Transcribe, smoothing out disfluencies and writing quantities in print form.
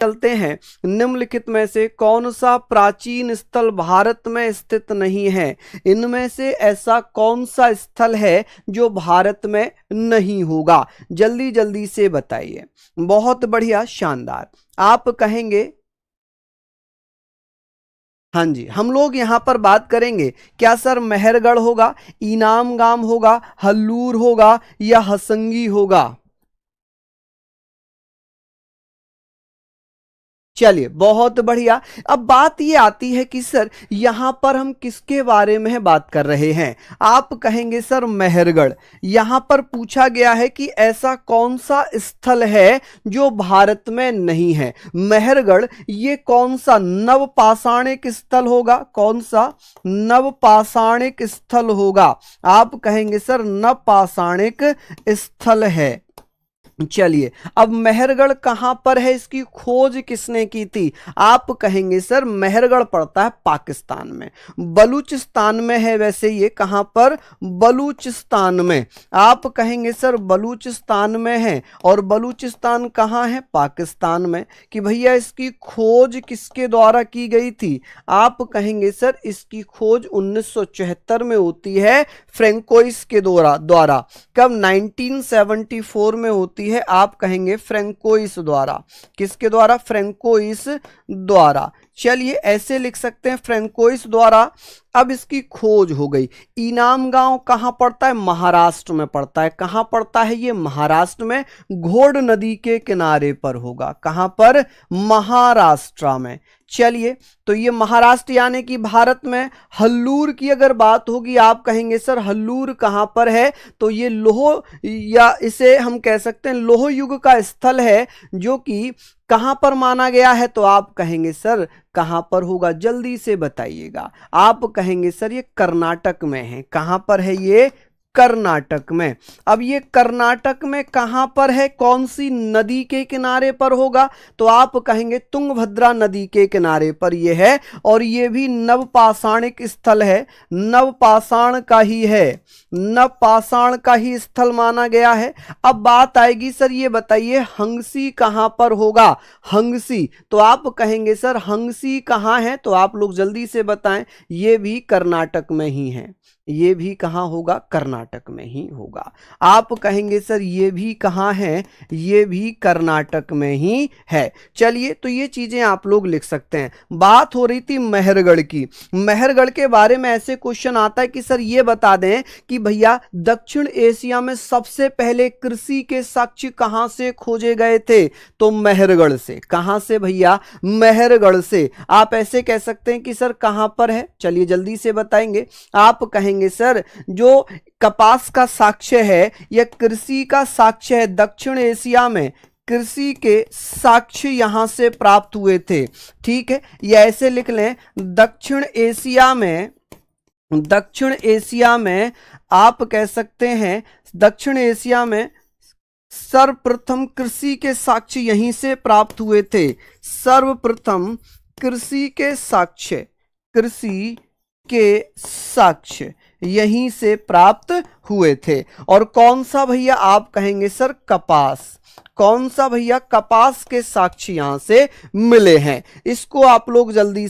चलते हैं, निम्नलिखित में से कौन सा प्राचीन स्थल भारत में स्थित नहीं है? इनमें से ऐसा कौन सा स्थल है जो भारत में नहीं होगा? जल्दी जल्दी से बताइए। बहुत बढ़िया, शानदार। आप कहेंगे हाँ जी, हम लोग यहां पर बात करेंगे क्या सर मेहरगढ़ होगा, इनाम गाम होगा, हल्लूर होगा या हसंगी होगा? चलिए, बहुत बढ़िया। अब बात ये आती है कि सर यहां पर हम किसके बारे में बात कर रहे हैं? आप कहेंगे सर मेहरगढ़। यहां पर पूछा गया है कि ऐसा कौन सा स्थल है जो भारत में नहीं है। मेहरगढ़ ये कौन सा नवपाषाणिक स्थल होगा? कौन सा नवपाषाणिक स्थल होगा? आप कहेंगे सर नवपाषाणिक स्थल है। चलिए, अब मेहरगढ़ कहां पर है, इसकी खोज किसने की थी? आप कहेंगे सर मेहरगढ़ पड़ता है पाकिस्तान में, बलूचिस्तान में है। वैसे ये कहां पर? बलूचिस्तान में। आप कहेंगे सर बलूचिस्तान में है, और बलूचिस्तान कहां है? पाकिस्तान में। कि भैया इसकी खोज किसके द्वारा की गई थी? आप कहेंगे सर इसकी खोज 1974 में होती है फ्रेंकोइस के द्वारा। कब? 1974 में होती है। आप कहेंगे फ्रेंकोइस द्वारा। किसके द्वारा? फ्रेंकोइस द्वारा। चलिए, ऐसे लिख सकते हैं फ्रेंकोइस द्वारा। अब इसकी खोज हो गई। इनाम गांव कहां पड़ता है? महाराष्ट्र में पड़ता है। कहां पड़ता है ये? महाराष्ट्र में, घोड़ नदी के किनारे पर होगा। कहां पर? महाराष्ट्र में। चलिए, तो ये महाराष्ट्र यानी कि भारत में। हल्लूर की अगर बात होगी, आप कहेंगे सर हल्लूर कहां पर है? तो ये लोह, या इसे हम कह सकते हैं लोह युग का स्थल है, जो कि कहां पर माना गया है? तो आप कहेंगे सर कहां पर होगा? जल्दी से बताइएगा। आप कहेंगे सर ये कर्नाटक में है। कहां पर है ये? कर्नाटक में। अब ये कर्नाटक में कहां पर है? कौन सी नदी के किनारे पर होगा? तो आप कहेंगे तुंगभद्रा नदी के किनारे पर ये है, और ये भी नवपाषाणिक स्थल है। नवपाषाण का ही है, नवपाषाण का ही स्थल माना गया है। अब बात आएगी सर ये बताइए हंगसी कहां पर होगा? हंगसी, तो आप कहेंगे सर हंगसी कहां है? तो आप लोग जल्दी से बताएं। ये भी कर्नाटक में ही है। ये भी कहां होगा? कर्नाटक में ही होगा। आप कहेंगे सर ये भी कहां है? ये भी कर्नाटक में ही है। चलिए, तो ये चीजें आप लोग लिख सकते हैं। बात हो रही थी मेहरगढ़ की। मेहरगढ़ के बारे में ऐसे क्वेश्चन आता है कि सर ये बता दें कि भैया दक्षिण एशिया में सबसे पहले कृषि के साक्ष्य कहां से खोजे गए थे? तो मेहरगढ़ से। कहां से भैया? मेहरगढ़ से। आप ऐसे कह सकते हैं कि सर कहां पर है? चलिए जल्दी से बताएंगे। आप कहेंगे सर जो कपास का साक्ष्य है या कृषि का साक्ष्य है, दक्षिण एशिया में कृषि के साक्ष्य यहां से प्राप्त हुए थे। ठीक है, या ऐसे लिख लें दक्षिण एशिया में, दक्षिण एशिया में आप कह सकते हैं दक्षिण एशिया में सर्वप्रथम कृषि के साक्ष्य यहीं से प्राप्त हुए थे। सर्वप्रथम कृषि के साक्ष्य, कृषि के साक्ष्य यहीं से प्राप्त हुए थे। और कौन सा भैया? आप कहेंगे सर कपास। कौन सा भैया? कपास के साक्ष्य यहां से मिले हैं। इसको आप लोग जल्दी